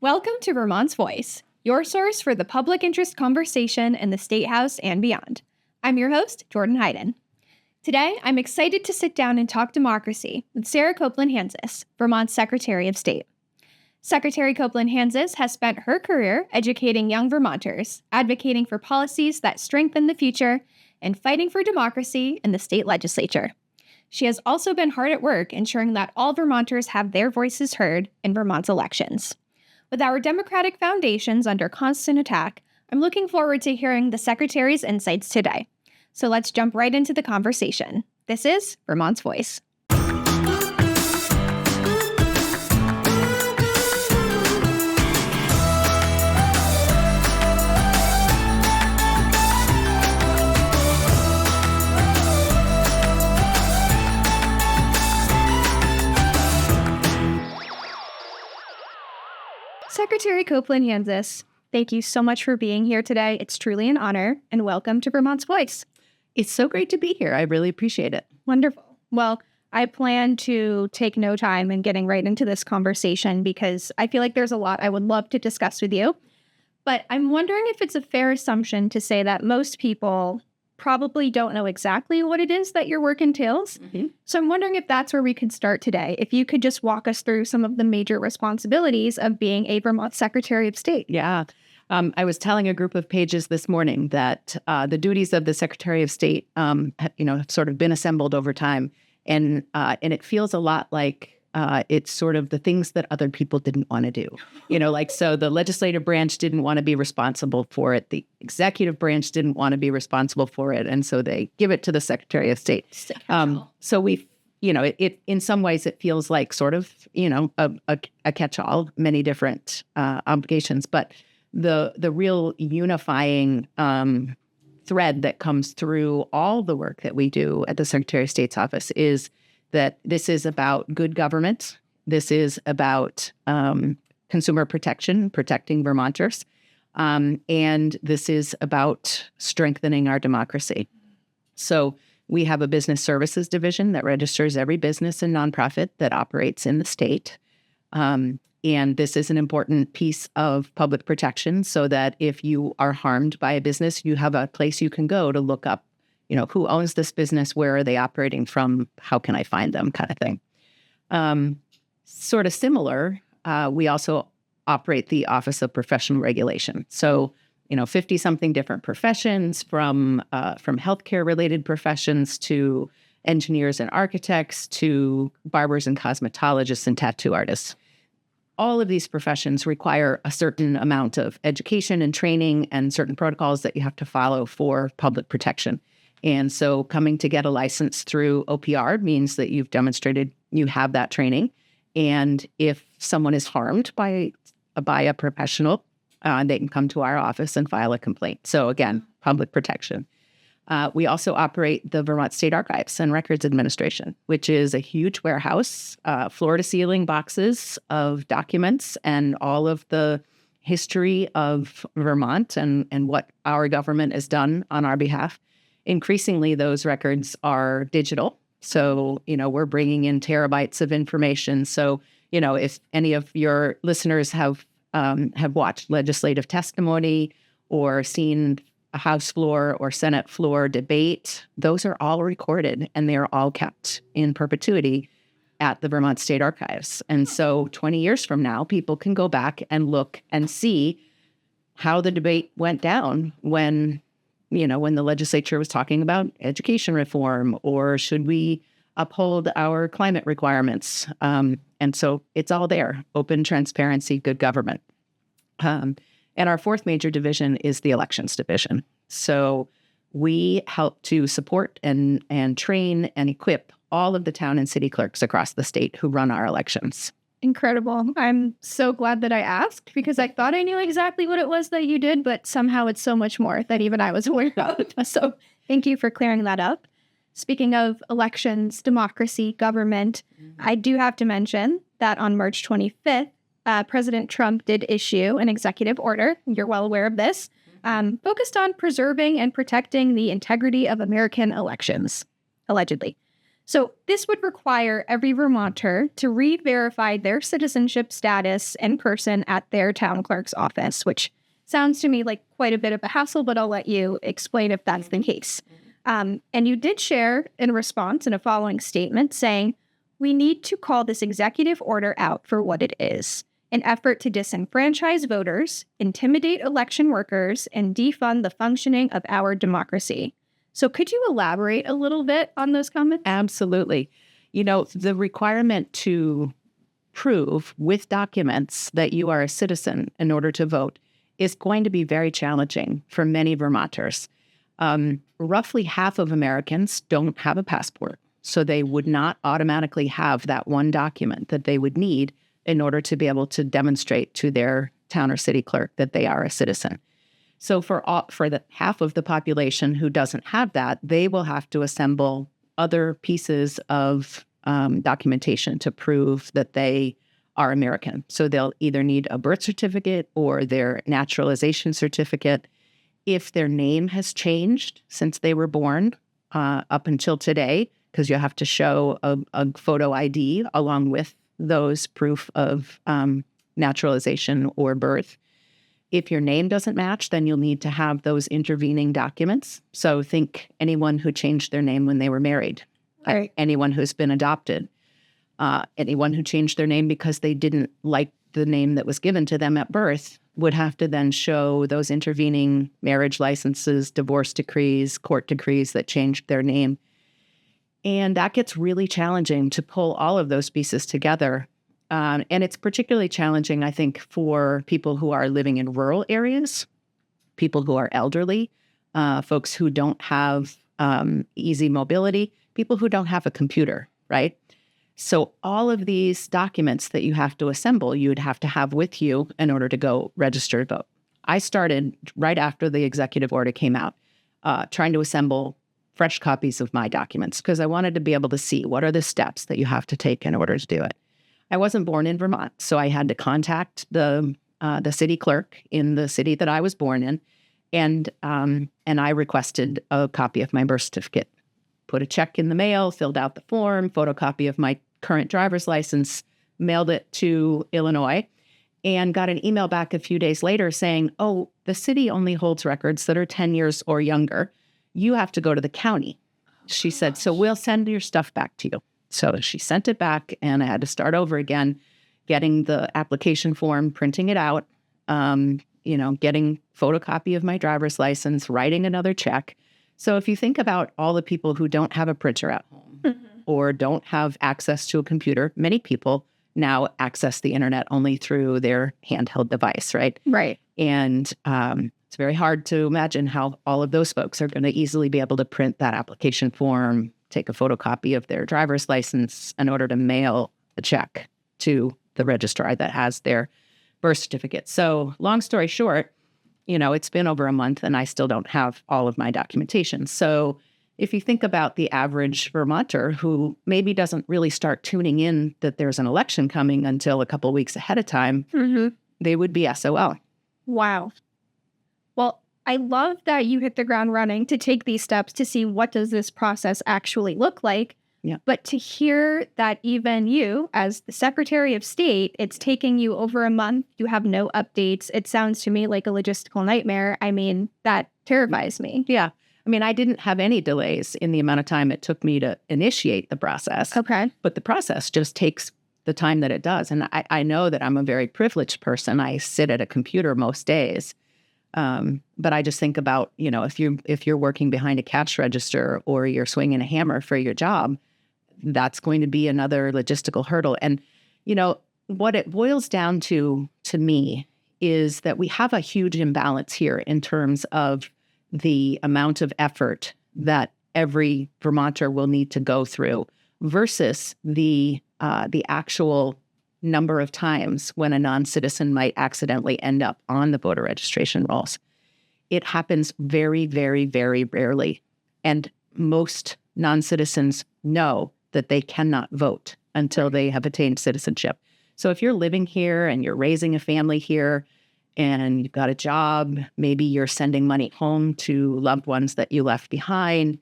Welcome to Vermont's Voice, your source for the public interest conversation in the State House and beyond. I'm your host, Jordan Hayden. Today, I'm excited to sit down and talk democracy with Sarah Copeland Hanzas, Vermont's Secretary of State. Secretary Copeland Hanzas has spent her career educating young Vermonters, advocating for policies that strengthen the future, and fighting for democracy in the state legislature. She has also been hard at work ensuring that all Vermonters have their voices heard in Vermont's elections. With our democratic foundations under constant attack, I'm looking forward to hearing the Secretary's insights today. So let's jump right into the conversation. This is Vermont's Voice. Secretary Copeland Hanzas, thank you so much for being here today. It's truly an honor, and welcome to Vermont's Voice. It's so great to be here. I really appreciate it. Wonderful. Well, I plan to take no time in getting right into this conversation because I feel like there's a lot I would love to discuss with you. But I'm wondering if it's a fair assumption to say that most people probably don't know exactly what it is that your work entails. So I'm wondering if that's where we could start today. If you could just walk us through some of the major responsibilities of being a Vermont Secretary of State. Yeah. I was telling a group of pages this morning that the duties of the Secretary of State, have sort of been assembled over time. And it feels a lot like it's sort of the things that other people didn't want to do. So the legislative branch didn't want to be responsible for it. The executive branch didn't want to be responsible for it. And so they give it to the Secretary of State. So we, it in some ways it feels like sort of, a catch-all, many different obligations. But the real unifying thread that comes through all the work that we do at the Secretary of State's office is that this is about good government. This is about consumer protection, protecting Vermonters. And this is about strengthening our democracy. So we have a business services division that registers every business and nonprofit that operates in the state. And this is an important piece of public protection so that if you are harmed by a business, you have a place you can go to look up who owns this business? Where are they operating from? How can I find them? Kind of thing. Sort of similar, we also operate the Office of Professional Regulation. So, 50-something different professions from healthcare-related professions to engineers and architects to barbers and cosmetologists and tattoo artists. All of these professions require a certain amount of education and training and certain protocols that you have to follow for public protection. And so coming to get a license through OPR means that you've demonstrated you have that training. And if someone is harmed by a professional, they can come to our office and file a complaint. So again, public protection. We also operate the Vermont State Archives and Records Administration, which is a huge warehouse, floor-to-ceiling boxes of documents and all of the history of Vermont and what our government has done on our behalf. Increasingly, those records are digital. So, we're bringing in terabytes of information. So, if any of your listeners have watched legislative testimony or seen a House floor or Senate floor debate, those are all recorded and they're all kept in perpetuity at the Vermont State Archives. And so 20 years from now, people can go back and look and see how the debate went down when the legislature was talking about education reform, or should we uphold our climate requirements? And so it's all there, open, transparency, good government. And our fourth major division is the elections division. So we help to support and train and equip all of the town and city clerks across the state who run our elections. Incredible. I'm so glad that I asked because I thought I knew exactly what it was that you did, but somehow it's so much more that even I was aware of. So thank you for clearing that up. Speaking of elections, democracy, government, I do have to mention that on March 25th, President Trump did issue an executive order, you're well aware of this, focused on preserving and protecting the integrity of American elections, allegedly. So this would require every Vermonter to re-verify their citizenship status in person at their town clerk's office, which sounds to me like quite a bit of a hassle, but I'll let you explain if that's the case. And you did share in response in a following statement saying, "We need to call this executive order out for what it is, an effort to disenfranchise voters, intimidate election workers, and defund the functioning of our democracy." So could you elaborate a little bit on those comments? Absolutely. The requirement to prove with documents that you are a citizen in order to vote is going to be very challenging for many Vermonters. Roughly half of Americans don't have a passport, so they would not automatically have that one document that they would need in order to be able to demonstrate to their town or city clerk that they are a citizen. So for the half of the population who doesn't have that, they will have to assemble other pieces of documentation to prove that they are American. So they'll either need a birth certificate or their naturalization certificate. If their name has changed since they were born up until today, because you have to show a photo ID along with those proof of naturalization or birth. If your name doesn't match, then you'll need to have those intervening documents. So think anyone who changed their name when they were married, Right. anyone who's been adopted, anyone who changed their name because they didn't like the name that was given to them at birth would have to then show those intervening marriage licenses, divorce decrees, court decrees that changed their name. And that gets really challenging to pull all of those pieces together. And it's particularly challenging, I think, for people who are living in rural areas, people who are elderly, folks who don't have easy mobility, people who don't have a computer, right? So all of these documents that you have to assemble, you would have to have with you in order to go register to vote. I started right after the executive order came out, trying to assemble fresh copies of my documents because I wanted to be able to see what are the steps that you have to take in order to do it. I wasn't born in Vermont, so I had to contact the city clerk in the city that I was born in, and I requested a copy of my birth certificate. Put a check in the mail, filled out the form, photocopy of my current driver's license, mailed it to Illinois, and got an email back a few days later saying, "Oh, the city only holds records that are 10 years or younger. You have to go to the county." She said, "So we'll send your stuff back to you." So she sent it back, and I had to start over again, getting the application form, printing it out, getting photocopy of my driver's license, writing another check. So if you think about all the people who don't have a printer at home or don't have access to a computer, many people now access the internet only through their handheld device, right? Right. And it's very hard to imagine how all of those folks are going to easily be able to print that application form, take a photocopy of their driver's license in order to mail a check to the registrar that has their birth certificate. So long story short, it's been over a month and I still don't have all of my documentation. So if you think about the average Vermonter who maybe doesn't really start tuning in that there's an election coming until a couple of weeks ahead of time, they would be SOL. Wow. Well, I love that you hit the ground running to take these steps to see what does this process actually look like. Yeah. But to hear that even you, as the Secretary of State, it's taking you over a month, you have no updates. It sounds to me like a logistical nightmare. I mean, that terrifies me. Yeah. I mean, I didn't have any delays in the amount of time it took me to initiate the process. Okay. But the process just takes the time that it does. And I know that I'm a very privileged person. I sit at a computer most days. But I just think about, if you're working behind a cash register or you're swinging a hammer for your job, that's going to be another logistical hurdle. And, what it boils down to me, is that we have a huge imbalance here in terms of the amount of effort that every Vermonter will need to go through versus the actual number of times when a non-citizen might accidentally end up on the voter registration rolls. It happens very, very, very rarely. And most non-citizens know that they cannot vote until they have attained citizenship. So if you're living here and you're raising a family here and you've got a job, maybe you're sending money home to loved ones that you left behind,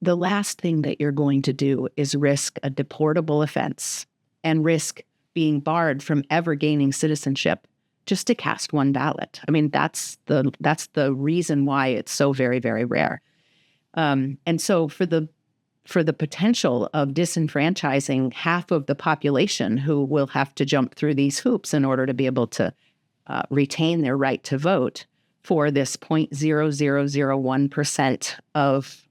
the last thing that you're going to do is risk a deportable offense and risk being barred from ever gaining citizenship just to cast one ballot. I mean, that's the reason why it's so very, very rare. And so for the potential of disenfranchising half of the population who will have to jump through these hoops in order to be able to retain their right to vote for this 0.0001% of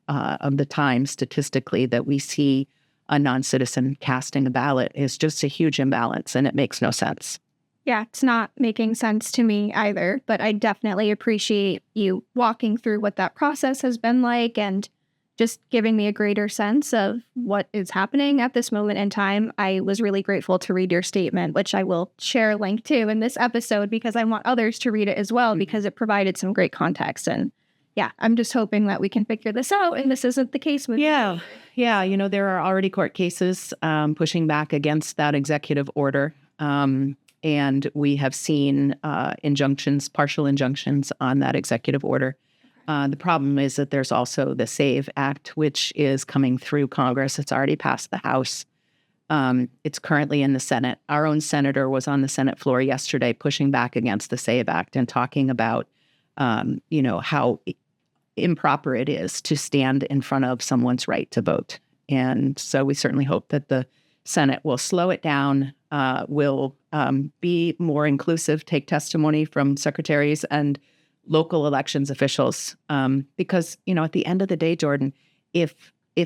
the time statistically that we see a non-citizen casting a ballot is just a huge imbalance, and it makes no sense. Yeah, it's not making sense to me either, but I definitely appreciate you walking through what that process has been like and just giving me a greater sense of what is happening at this moment in time. I was really grateful to read your statement, which I will share a link to in this episode because I want others to read it as well because it provided some great context. And yeah, I'm just hoping that we can figure this out and this isn't the case with Yeah. There are already court cases pushing back against that executive order. And we have seen injunctions, partial injunctions on that executive order. The problem is that there's also the SAVE Act, which is coming through Congress. It's already passed the House. It's currently in the Senate. Our own senator was on the Senate floor yesterday pushing back against the SAVE Act and talking about, how improper it is to stand in front of someone's right to vote. And so we certainly hope that the Senate will slow it down, will be more inclusive, take testimony from secretaries and local elections officials. Because, at the end of the day, Jordan, if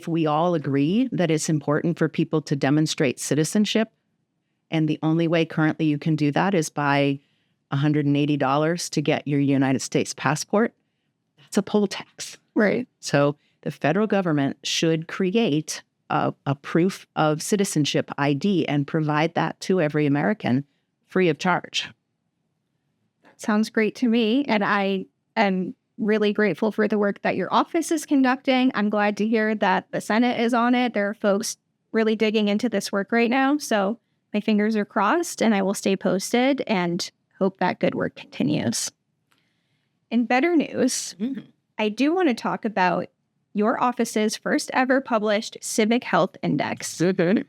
we all agree that it's important for people to demonstrate citizenship, and the only way currently you can do that is by $180 to get your United States passport, that's a poll tax. Right. So the federal government should create a proof of citizenship ID and provide that to every American free of charge. Sounds great to me. And I am really grateful for the work that your office is conducting. I'm glad to hear that the Senate is on it. There are folks really digging into this work right now. So my fingers are crossed and I will stay posted and hope that good work continues. In better news, I do want to talk about your office's first ever published Civic Health Index. Okay.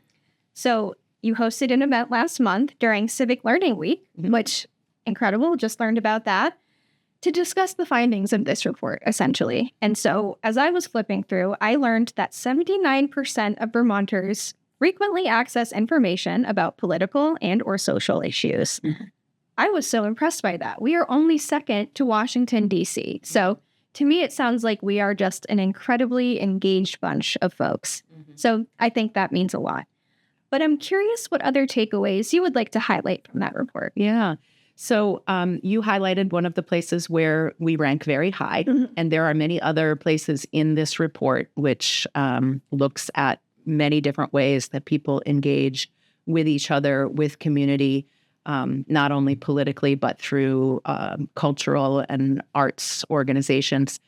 So you hosted an event last month during Civic Learning Week, which incredible, just learned about that, to discuss the findings of this report, essentially. And so as I was flipping through, I learned that 79% of Vermonters frequently access information about political and or social issues. I was so impressed by that. We are only second to Washington, D.C. So to me, it sounds like we are just an incredibly engaged bunch of folks. So I think that means a lot. But I'm curious what other takeaways you would like to highlight from that report. Yeah. So you highlighted one of the places where we rank very high, and there are many other places in this report which looks at many different ways that people engage with each other, with community, not only politically, but through cultural and arts organizations.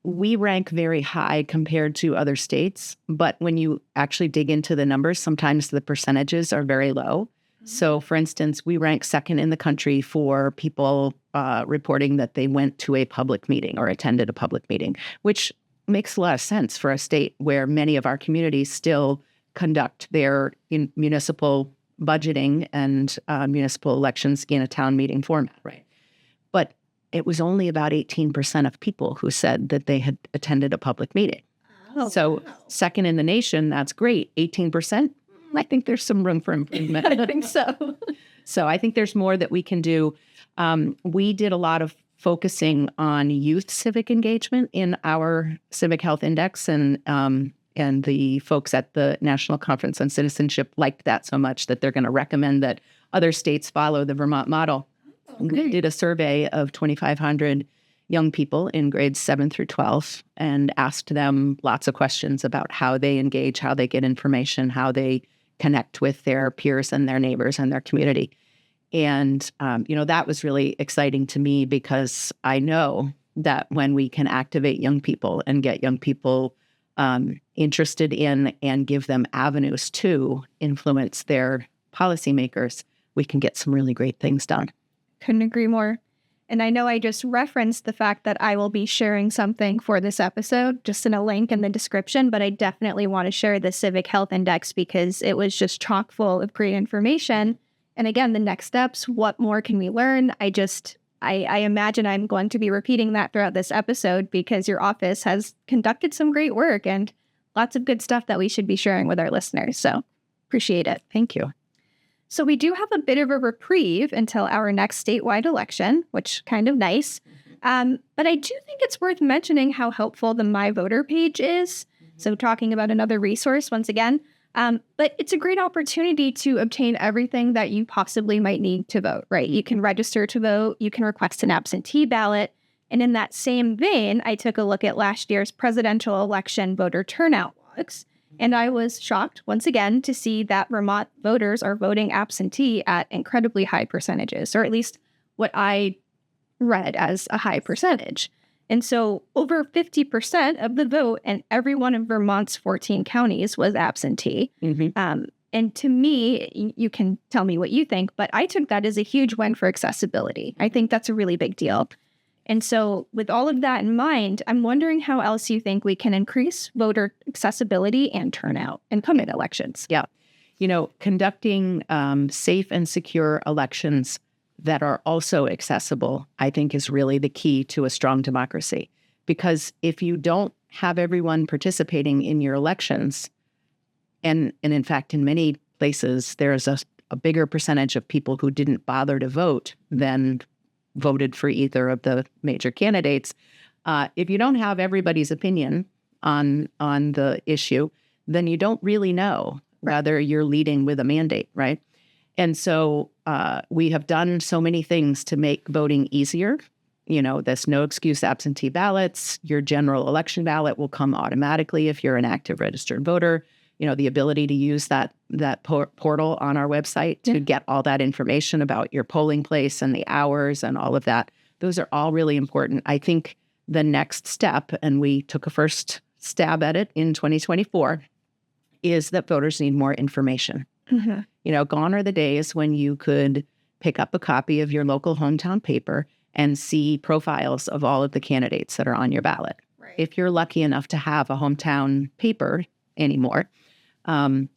We rank very high compared to other states, but when you actually dig into the numbers, sometimes the percentages are very low. So, for instance, we rank second in the country for people reporting that they went to a public meeting or attended a public meeting, which makes a lot of sense for a state where many of our communities still conduct their municipal budgeting and municipal elections in a town meeting format. Right. But it was only about 18% of people who said that they had attended a public meeting. Oh, so wow. Second in the nation, that's great. 18%. I think there's some room for improvement. I think so. So I think there's more that we can do. We did a lot of focusing on youth civic engagement in our Civic Health Index, and the folks at the National Conference on Citizenship liked that so much that they're going to recommend that other states follow the Vermont model. We did a survey of 2,500 young people in grades 7 through 12 and asked them lots of questions about how they engage, how they get information, how they connect with their peers and their neighbors and their community. And, that was really exciting to me because I know that when we can activate young people and get young people interested in and give them avenues to influence their policymakers, we can get some really great things done. Couldn't agree more. And I know I just referenced the fact that I will be sharing something for this episode, just in a link in the description, but I definitely want to share the Civic Health Index because it was just chock full of great information. And again, the next steps, what more can we learn? I imagine I'm going to be repeating that throughout this episode because your office has conducted some great work and lots of good stuff that we should be sharing with our listeners. So appreciate it. Thank you. So we do have a bit of a reprieve until our next statewide election, which kind of nice. But I do think it's worth mentioning how helpful the My Voter page is. So talking about another resource once again. But it's a great opportunity to obtain everything that you possibly might need to vote, right? You can register to vote, you can request an absentee ballot. And in that same vein, I took a look at last year's presidential election voter turnout logs. And I was shocked once again to see that Vermont voters are voting absentee at incredibly high percentages, or at least what I read as a high percentage. And so over 50% of the vote in every one of Vermont's 14 counties was absentee. And to me, you can tell me what you think, but I took that as a huge win for accessibility. I think that's a really big deal. And so with all of that in mind, I'm wondering how else you think we can increase voter accessibility and turnout in coming elections. Yeah. Conducting safe and secure elections that are also accessible, I think, is really the key to a strong democracy. Because if you don't have everyone participating in your elections, and in fact, in many places, there's a bigger percentage of people who didn't bother to vote than voted for either of the major candidates. If you don't have everybody's opinion on the issue, then you don't really know whether you're leading with a mandate, right? And so we have done so many things to make voting easier. There's no excuse absentee ballots. Your general election ballot will come automatically if you're an active registered voter. The ability to use that portal on our website to get all that information about your polling place and the hours and all of that. Those are all really important. I think the next step, and we took a first stab at it in 2024, is that voters need more information. Gone are the days when you could pick up a copy of your local hometown paper and see profiles of all of the candidates that are on your ballot. Right. If you're lucky enough to have a hometown paper anymore,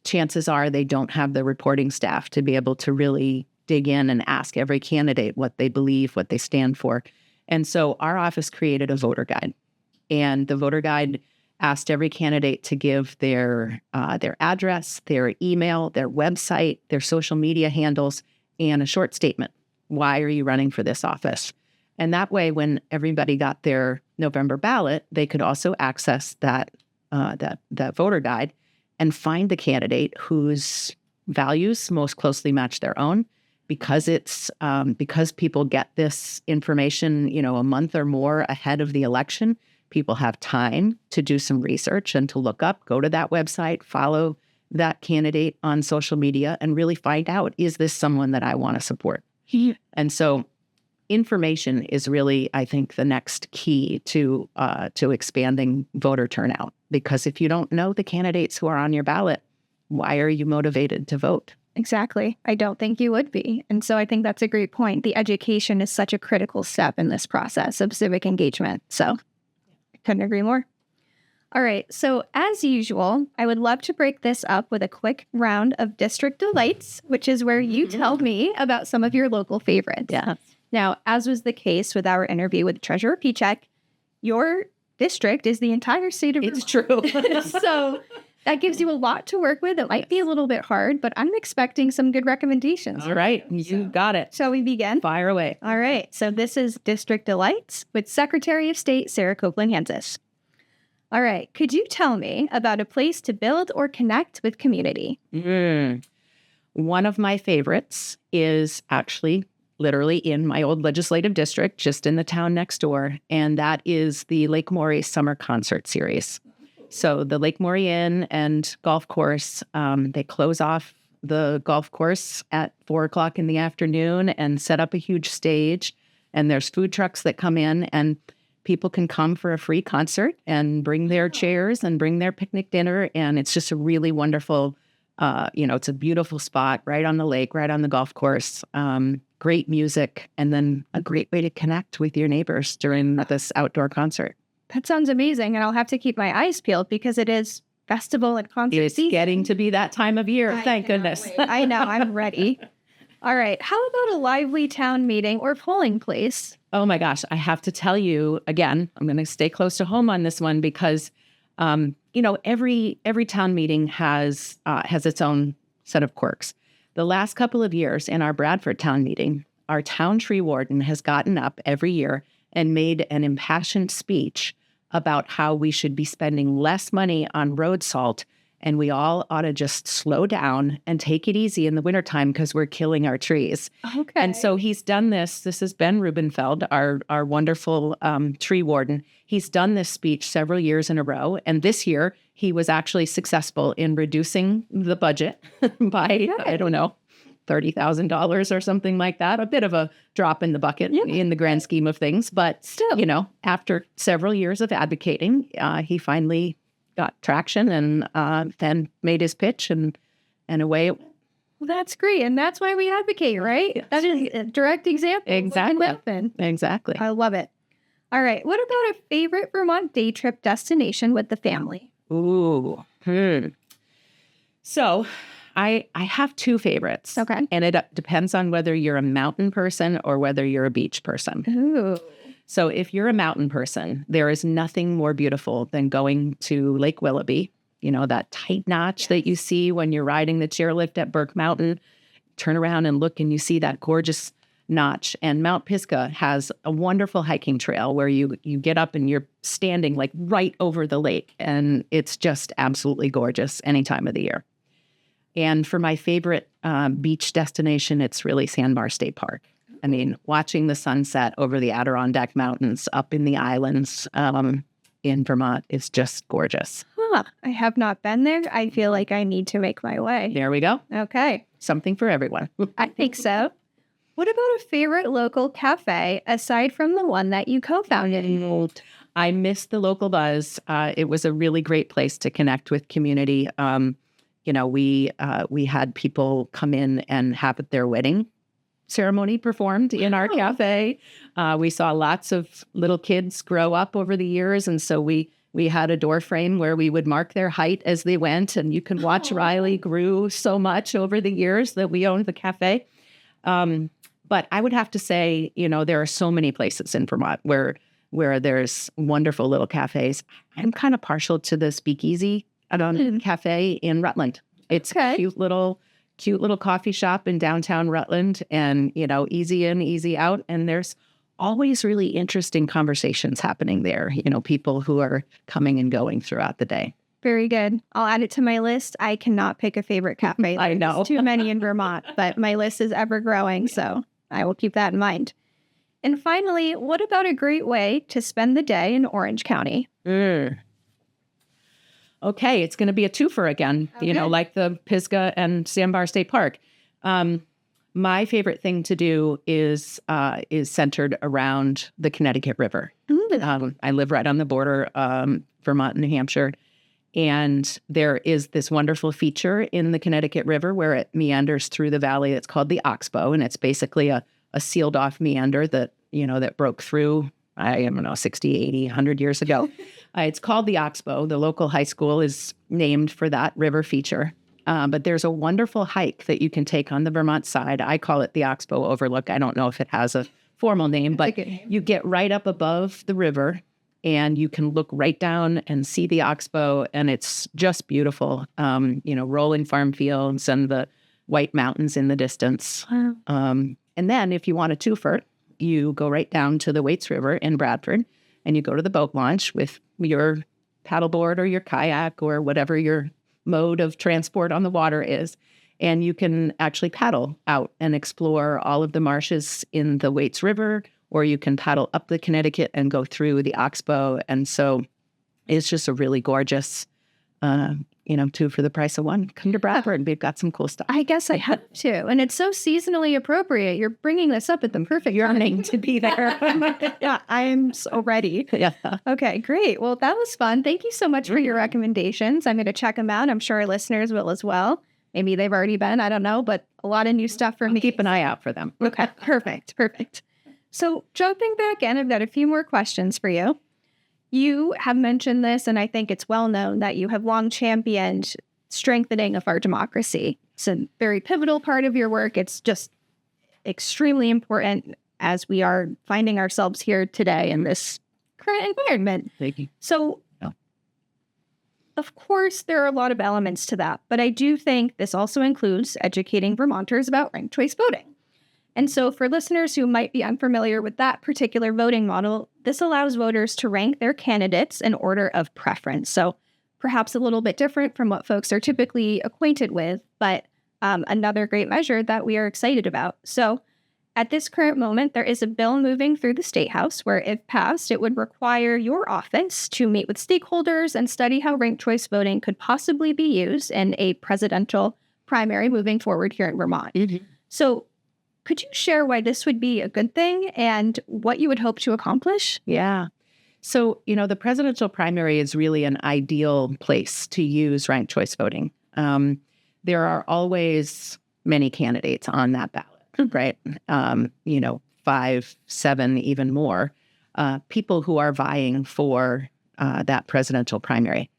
chances are they don't have the reporting staff to be able to really dig in and ask every candidate what they believe, what they stand for. And so our office created a voter guide. And the voter guide asked every candidate to give their address, their email, their website, their social media handles, and a short statement. Why are you running for this office? And that way, when everybody got their November ballot, they could also access that voter guide and find the candidate whose values most closely match their own. Because people get this information, a month or more ahead of the election, people have time to do some research and to look up, go to that website, follow that candidate on social media, and really find out, is this someone that I want to support? And so information is really, I think, the next key to expanding voter turnout. Because if you don't know the candidates who are on your ballot, why are you motivated to vote? Exactly. I don't think you would be. And so I think that's a great point. The education is such a critical step in this process of civic engagement. So I couldn't agree more. All right. So as usual, I would love to break this up with a quick round of District Delights, which is where you tell me about some of your local favorites. Yeah. Now, as was the case with our interview with Treasurer Pichek, your district is the entire state of Vermont. It's true. So that gives you a lot to work with. It might be a little bit hard, but I'm expecting some good recommendations. All right. You got it. Shall we begin? Fire away. All right. So this is District Delights with Secretary of State Sarah Copeland Hanzas. All right. Could you tell me about a place to build or connect with community? One of my favorites is actually literally in my old legislative district, just in the town next door, and that is the Lake Maury Summer Concert Series. So the Lake Maury Inn and Golf Course, they close off the golf course at 4:00 in the afternoon and set up a huge stage, and there's food trucks that come in, and people can come for a free concert and bring their chairs and bring their picnic dinner, and it's just a really wonderful It's a beautiful spot right on the lake, right on the golf course. Great music, and then a great way to connect with your neighbors during this outdoor concert. That sounds amazing, and I'll have to keep my eyes peeled because it is festival and concert It's season. getting to be that time of year. Thank goodness. I know. I'm ready. All right. How about a lively town meeting or polling place? Oh my gosh. I have to tell you again, I'm going to stay close to home on this one because, every town meeting has its own set of quirks. The last couple of years in our Bradford town meeting, our town tree warden has gotten up every year and made an impassioned speech about how we should be spending less money on road salt, and we all ought to just slow down and take it easy in the wintertime because we're killing our trees. Okay. And so he's done this. This is Ben Rubenfeld, our wonderful tree warden. He's done this speech several years in a row. And this year, he was actually successful in reducing the budget by, I don't know, $30,000 or something like that. A bit of a drop in the bucket in the grand scheme of things. But still, after several years of advocating, he finally got traction and then made his pitch and away it went. Well, that's great. And that's why we advocate, right? Yes. That is a direct example. Exactly. Exactly. I love it. All right. What about a favorite Vermont day trip destination with the family? Ooh. So I have two favorites. Okay. And it depends on whether you're a mountain person or whether you're a beach person. Ooh. So if you're a mountain person, there is nothing more beautiful than going to Lake Willoughby, that tight notch that you see when you're riding the chairlift at Burke Mountain. Turn around and look and you see that gorgeous notch. And Mount Pisgah has a wonderful hiking trail where you get up and you're standing like right over the lake. And it's just absolutely gorgeous any time of the year. And for my favorite beach destination, it's really Sandbar State Park. I mean, watching the sunset over the Adirondack Mountains up in the islands in Vermont is just gorgeous. Huh. I have not been there. I feel like I need to make my way. There we go. Okay. Something for everyone. I think so. What about a favorite local cafe aside from the one that you co-founded? I miss the local buzz. It was a really great place to connect with community. We had people come in and have their wedding ceremony performed in our cafe. We saw lots of little kids grow up over the years. And so we had a door frame where we would mark their height as they went. And you can watch Riley grew so much over the years that we owned the cafe. But I would have to say, there are so many places in Vermont where there's wonderful little cafes. I'm kind of partial to the Speakeasy cafe in Rutland. It's a cute little coffee shop in downtown Rutland and, easy in, easy out. And there's always really interesting conversations happening there, people who are coming and going throughout the day. Very good. I'll add it to my list. I cannot pick a favorite cafe. I know. There's too many in Vermont, but my list is ever growing. So I will keep that in mind. And finally, what about a great way to spend the day in Orange County? Okay, it's going to be a twofer again, like the Pisgah and Sandbar State Park. My favorite thing to do is centered around the Connecticut River. I live right on the border, Vermont and New Hampshire. And there is this wonderful feature in the Connecticut River where it meanders through the valley. It's called the Oxbow. And it's basically a sealed off meander that broke through, I don't know, 60, 80, 100 years ago. It's called the Oxbow. The local high school is named for that river feature. But there's a wonderful hike that you can take on the Vermont side. I call it the Oxbow Overlook. I don't know if it has a formal name, but you get right up above the river and you can look right down and see the Oxbow. And it's just beautiful, rolling farm fields and the white mountains in the distance. Wow. And then if you want a twofer, you go right down to the Waits River in Bradford and you go to the boat launch with your paddleboard or your kayak or whatever your mode of transport on the water is. And you can actually paddle out and explore all of the marshes in the Waits River, or you can paddle up the Connecticut and go through the Oxbow. And so it's just a really gorgeous, two for the price of one. Come to Bradford. We've got some cool stuff. I guess I have to. And it's so seasonally appropriate. You're bringing this up at the perfect yearning to be there. Yeah, I'm so ready. Yeah. Okay, great. Well, that was fun. Thank you so much for your recommendations. I'm going to check them out. I'm sure our listeners will as well. Maybe they've already been, I don't know, but a lot of new stuff for me. Keep an eye out for them. Okay, perfect. So jumping back in, I've got a few more questions for you. You have mentioned this, and I think it's well known that you have long championed strengthening of our democracy. It's a very pivotal part of your work. It's just extremely important as we are finding ourselves here today in this current environment. Thank you. So, of course, there are a lot of elements to that, but I do think this also includes educating Vermonters about ranked choice voting. And so for listeners who might be unfamiliar with that particular voting model, this allows voters to rank their candidates in order of preference. So perhaps a little bit different from what folks are typically acquainted with, but another great measure that we are excited about. So at this current moment, there is a bill moving through the State House where, if passed, it would require your office to meet with stakeholders and study how ranked choice voting could possibly be used in a presidential primary moving forward here in Vermont. Mm-hmm. So could you share why this would be a good thing and what you would hope to accomplish? Yeah. So, the presidential primary is really an ideal place to use ranked choice voting. There are always many candidates on that ballot, right? 5, 7, even more people who are vying for that presidential primary.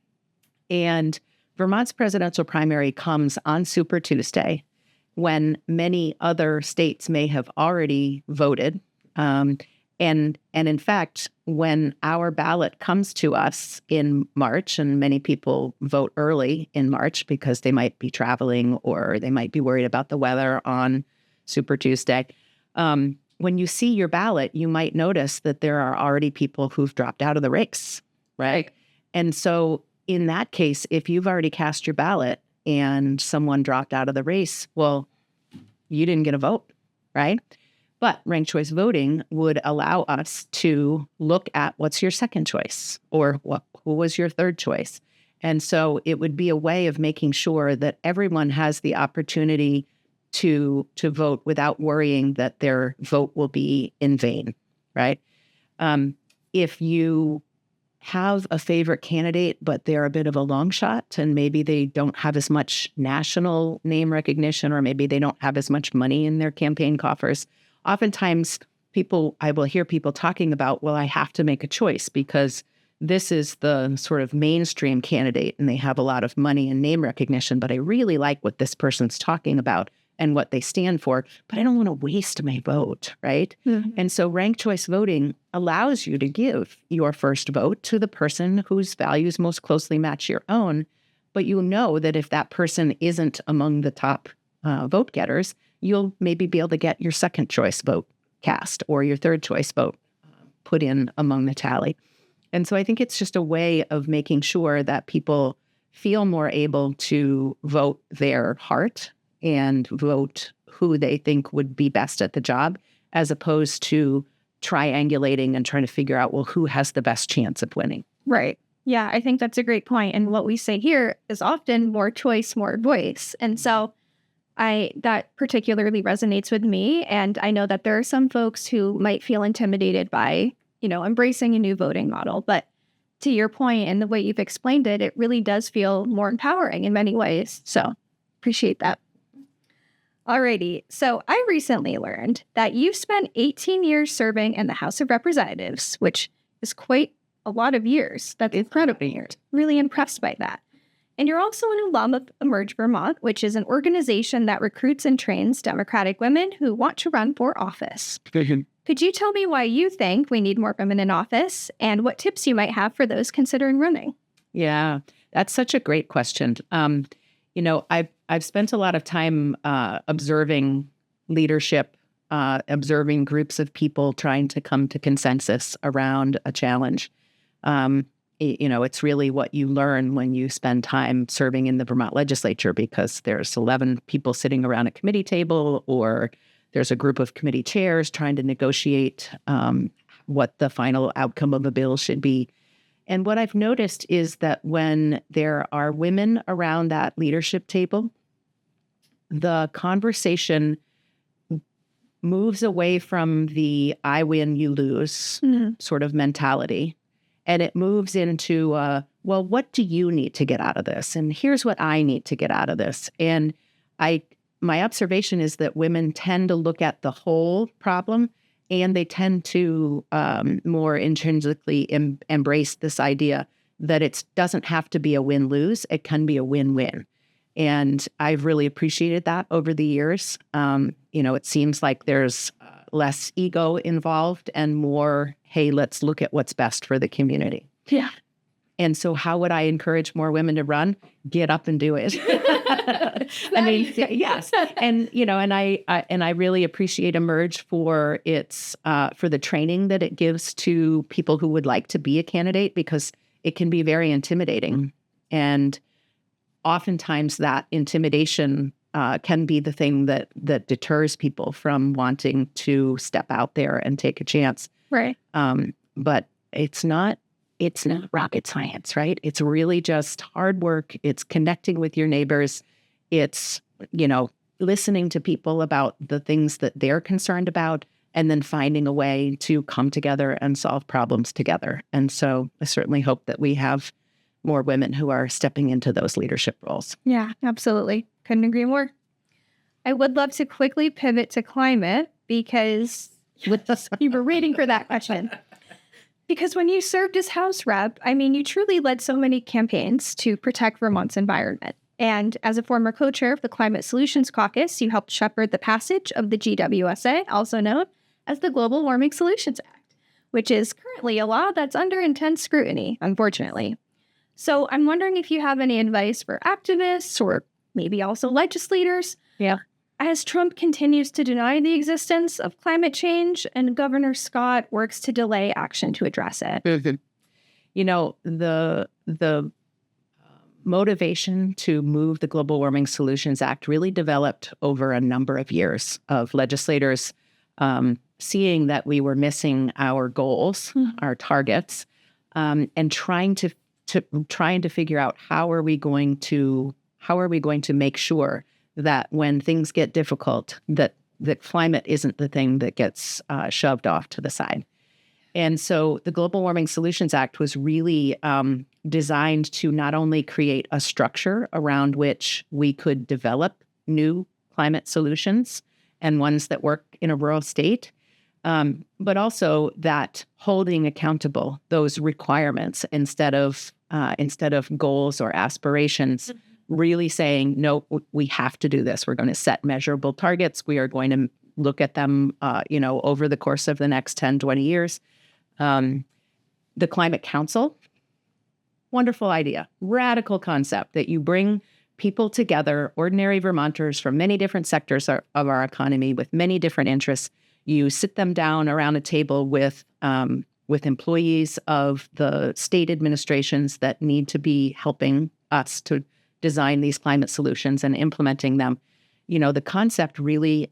And Vermont's presidential primary comes on Super Tuesday, when many other states may have already voted. And in fact, when our ballot comes to us in March, and many people vote early in March because they might be traveling or they might be worried about the weather on Super Tuesday, when you see your ballot, you might notice that there are already people who've dropped out of the race, right? And so in that case, if you've already cast your ballot and someone dropped out of the race, well, you didn't get a vote, right? But ranked choice voting would allow us to look at what's your second choice or who was your third choice. And so it would be a way of making sure that everyone has the opportunity to vote without worrying that their vote will be in vain, right? If you have a favorite candidate, but they're a bit of a long shot, and maybe they don't have as much national name recognition, or maybe they don't have as much money in their campaign coffers, oftentimes I will hear people talking about, well, I have to make a choice because this is the sort of mainstream candidate and they have a lot of money and name recognition, but I really like what this person's talking about and what they stand for, but I don't want to waste my vote, right? Mm-hmm. And so ranked choice voting allows you to give your first vote to the person whose values most closely match your own, but you know that if that person isn't among the top vote getters, you'll maybe be able to get your second choice vote cast or your third choice vote put in among the tally. And so I think it's just a way of making sure that people feel more able to vote their heart and vote who they think would be best at the job, as opposed to triangulating and trying to figure out, well, who has the best chance of winning. Right. Yeah, I think that's a great point. And what we say here is often more choice, more voice. And so that particularly resonates with me. And I know that there are some folks who might feel intimidated by, embracing a new voting model. But to your point and the way you've explained it, it really does feel more empowering in many ways. So appreciate that. Alrighty, so I recently learned that you spent 18 years serving in the House of Representatives, which is quite a lot of years. That's incredible years. Really impressed by that. And you're also an alum of Emerge Vermont, which is an organization that recruits and trains Democratic women who want to run for office. Could you tell me why you think we need more women in office and what tips you might have for those considering running? Yeah, that's such a great question. I've spent a lot of time observing leadership, observing groups of people trying to come to consensus around a challenge. It's really what you learn when you spend time serving in the Vermont legislature, because there's 11 people sitting around a committee table, or there's a group of committee chairs trying to negotiate what the final outcome of a bill should be. And what I've noticed is that when there are women around that leadership table, the conversation moves away from the I win, you lose sort of mentality. And it moves into, well, what do you need to get out of this? And here's what I need to get out of this. And my observation is that women tend to look at the whole problem, and they tend to more intrinsically embrace this idea that it doesn't have to be a win-lose. It can be a win-win. And I've really appreciated that over the years. It seems like there's less ego involved and more, hey, let's look at what's best for the community. Yeah. And so how would I encourage more women to run? Get up and do it. I mean, yes. And, and I really appreciate Emerge for for the training that it gives to people who would like to be a candidate, because it can be very intimidating. And oftentimes that intimidation can be the thing that deters people from wanting to step out there and take a chance. Right. But it's not rocket science, right? It's really just hard work. It's connecting with your neighbors. It's, listening to people about the things that they're concerned about, and then finding a way to come together and solve problems together. And so I certainly hope that we have more women who are stepping into those leadership roles. Yeah, absolutely. Couldn't agree more. I would love to quickly pivot to climate, because you were waiting for that question. Because when you served as House Rep, you truly led so many campaigns to protect Vermont's environment. And as a former co-chair of the Climate Solutions Caucus, you helped shepherd the passage of the GWSA, also known as the Global Warming Solutions Act, which is currently a law that's under intense scrutiny, unfortunately. So I'm wondering if you have any advice for activists or maybe also legislators. Yeah. As Trump continues to deny the existence of climate change and Governor Scott works to delay action to address it. The motivation to move the Global Warming Solutions Act really developed over a number of years of legislators seeing that we were missing our goals, our targets, and trying to figure out how are we going to make sure that when things get difficult, that climate isn't the thing that gets shoved off to the side. And so the Global Warming Solutions Act was really designed to not only create a structure around which we could develop new climate solutions and ones that work in a rural state, but also that holding accountable those requirements instead of goals or aspirations, really saying, no, we have to do this. We're going to set measurable targets. We are going to look at them, over the course of the next 10, 20 years. The Climate Council, wonderful idea, radical concept that you bring people together, ordinary Vermonters from many different sectors of our economy with many different interests. You sit them down around a table with employees of the state administrations that need to be helping us to design these climate solutions and implementing them. The concept really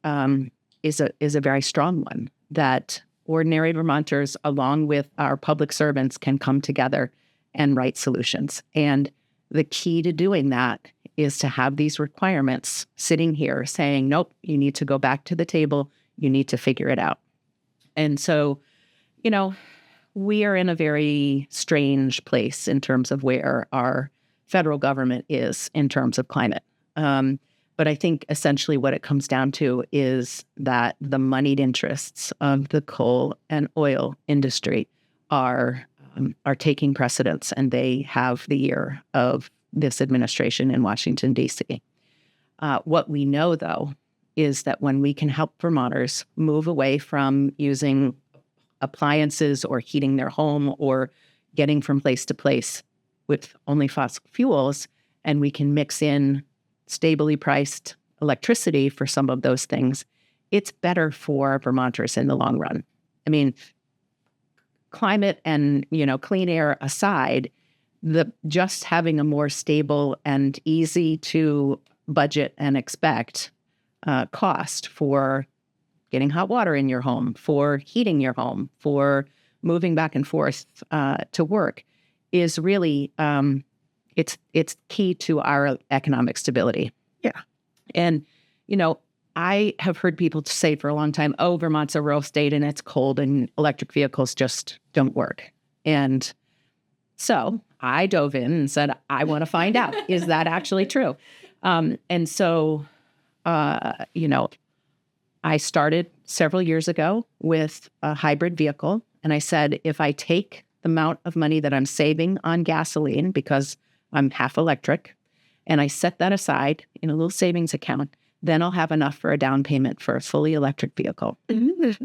is a very strong one, that ordinary Vermonters, along with our public servants, can come together and write solutions. And the key to doing that is to have these requirements sitting here saying, nope, you need to go back to the table. You need to figure it out. And so, we are in a very strange place in terms of where our federal government is in terms of climate. But I think essentially what it comes down to is that the moneyed interests of the coal and oil industry are taking precedence, and they have the ear of this administration in Washington, D.C. What we know, though, is that when we can help Vermonters move away from using appliances or heating their home or getting from place to place with only fossil fuels, and we can mix in stably priced electricity for some of those things, it's better for Vermonters in the long run. I mean, climate and, clean air aside, just having a more stable and easy to budget and expect cost for getting hot water in your home, for heating your home, for moving back and forth to work is really, it's key to our economic stability. Yeah. And, I have heard people say for a long time, oh, Vermont's a rural state and it's cold and electric vehicles just don't work. And so I dove in and said, I want to find out, is that actually true? And so I started several years ago with a hybrid vehicle. And I said, if I take the amount of money that I'm saving on gasoline, because I'm half electric, and I set that aside in a little savings account, then I'll have enough for a down payment for a fully electric vehicle.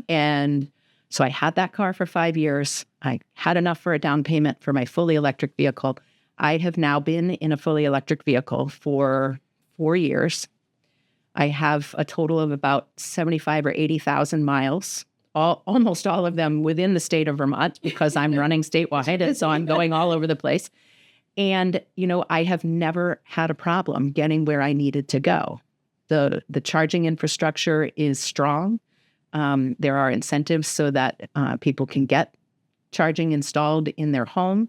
And so I had that car for 5 years. I had enough for a down payment for my fully electric vehicle. I have now been in a fully electric vehicle for 4 years. I have a total of about 75 or 80,000 miles, almost all of them within the state of Vermont, because I'm running statewide, and so I'm going all over the place. And, I have never had a problem getting where I needed to go. The charging infrastructure is strong. There are incentives so that people can get charging installed in their home.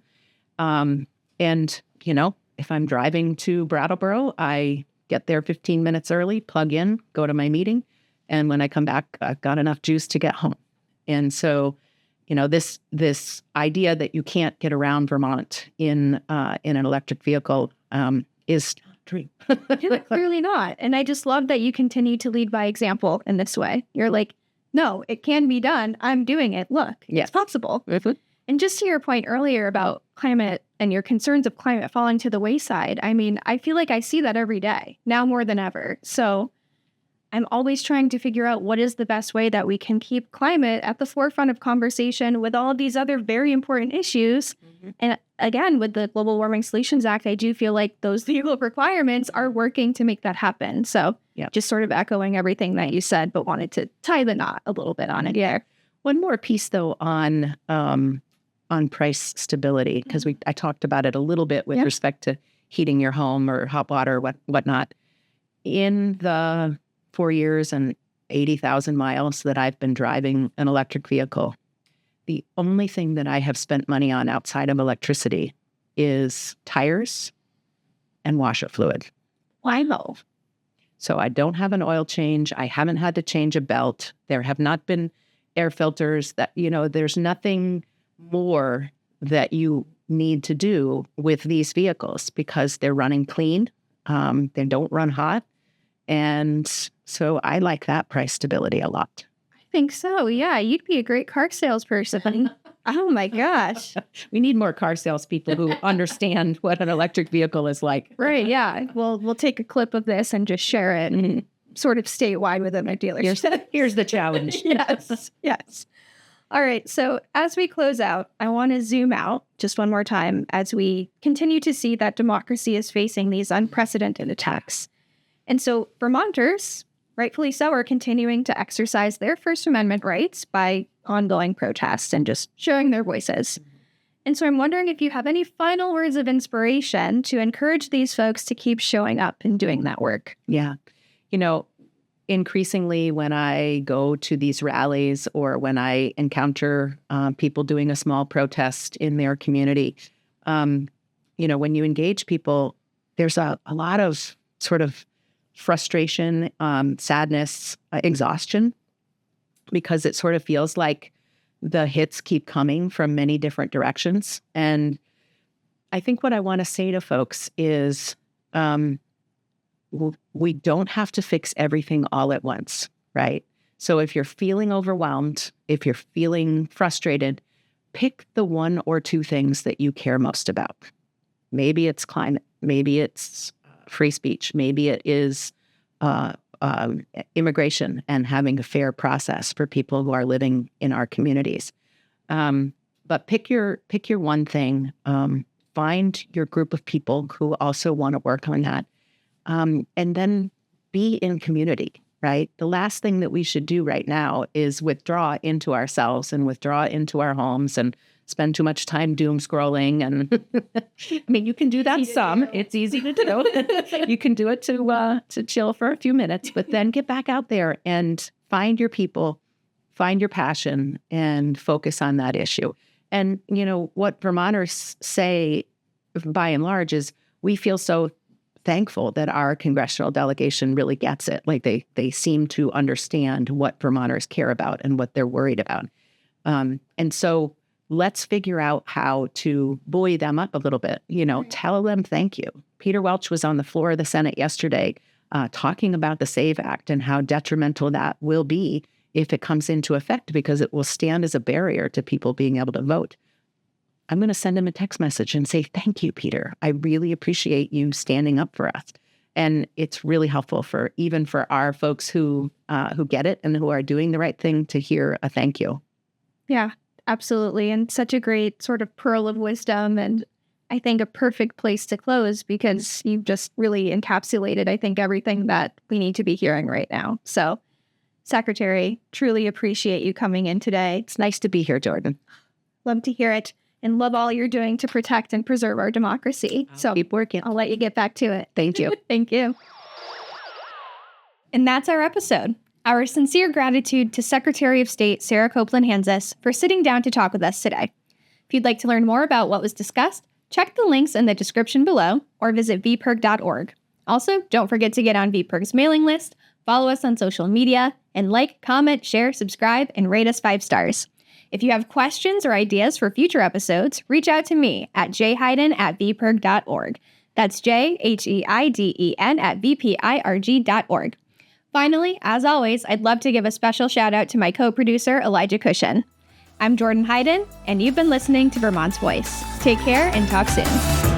And, if I'm driving to Brattleboro, I get there 15 minutes early, plug in, go to my meeting. And when I come back, I've got enough juice to get home. And so, this idea that you can't get around Vermont in an electric vehicle is not true. Yeah, clearly not. And I just love that you continue to lead by example in this way. You're like, no, it can be done. I'm doing it. Look, Yes. It's possible. Mm-hmm. And just to your point earlier about climate and your concerns of climate falling to the wayside, I mean, I feel like I see that every day, now more than ever. So I'm always trying to figure out what is the best way that we can keep climate at the forefront of conversation with all of these other very important issues. Mm-hmm. And again, with the Global Warming Solutions Act, I do feel like those legal requirements are working to make that happen. So just sort of echoing everything that you said, but wanted to tie the knot a little bit on it here. One more piece, though, on price stability, because I talked about it a little bit with respect to heating your home or hot water, whatnot. In the 4 years and 80,000 miles that I've been driving an electric vehicle, the only thing that I have spent money on outside of electricity is tires and washer fluid. Wow. So I don't have an oil change. I haven't had to change a belt. There have not been air filters. That there's nothing more that you need to do with these vehicles because they're running clean. They don't run hot. And so I like that price stability a lot. I think so. Yeah. You'd be a great car salesperson. Oh my gosh. We need more car salespeople who understand what an electric vehicle is like. Right. Yeah. Well, we'll take a clip of this and just share it sort of statewide within my dealership. Here's the challenge. Yes. All right. So as we close out, I want to zoom out just one more time as we continue to see that democracy is facing these unprecedented attacks. And so Vermonters, rightfully so, are continuing to exercise their First Amendment rights by ongoing protests and just showing their voices. And so I'm wondering if you have any final words of inspiration to encourage these folks to keep showing up and doing that work. Yeah. Increasingly when I go to these rallies or when I encounter people doing a small protest in their community, when you engage people, there's a lot of sort of frustration, sadness, exhaustion, because it sort of feels like the hits keep coming from many different directions. And I think what I want to say to folks is we don't have to fix everything all at once, right? So if you're feeling overwhelmed, if you're feeling frustrated, pick the one or two things that you care most about. Maybe it's climate, maybe it's free speech, maybe it is immigration and having a fair process for people who are living in our communities. But pick your one thing. Find your group of people who also want to work on that. And then be in community, right? The last thing that we should do right now is withdraw into ourselves and withdraw into our homes and spend too much time doom scrolling. And I mean, you can do that some. It's easy to do. You can do it to chill for a few minutes, but then get back out there and find your people, find your passion, and focus on that issue. And, what Vermonters say, by and large, is we feel so thankful that our congressional delegation really gets it. Like they seem to understand what Vermonters care about and what they're worried about. And so let's figure out how to buoy them up a little bit, tell them thank you. Peter Welch was on the floor of the Senate yesterday talking about the SAVE Act and how detrimental that will be if it comes into effect, because it will stand as a barrier to people being able to vote. I'm going to send him a text message and say, thank you, Peter. I really appreciate you standing up for us. And it's really helpful for our folks who get it and who are doing the right thing to hear a thank you. Yeah, absolutely. And such a great sort of pearl of wisdom, and I think a perfect place to close, because you've just really encapsulated, I think, everything that we need to be hearing right now. So, Secretary, truly appreciate you coming in today. It's nice to be here, Jordan. Love to hear it, and love all you're doing to protect and preserve our democracy. So keep working. I'll let you get back to it. Thank you. Thank you. And that's our episode. Our sincere gratitude to Secretary of State Sarah Copeland Hanzas for sitting down to talk with us today. If you'd like to learn more about what was discussed, check the links in the description below or visit vperg.org. Also, don't forget to get on vperg's mailing list, follow us on social media, and like, comment, share, subscribe, and rate us 5 stars. If you have questions or ideas for future episodes, reach out to me at jheiden@vperg.org. That's JHEIDEN@VPIRG.org. Finally, as always, I'd love to give a special shout out to my co-producer, Elijah Cushion. I'm Jordan Hayden, and you've been listening to Vermont's Voice. Take care and talk soon.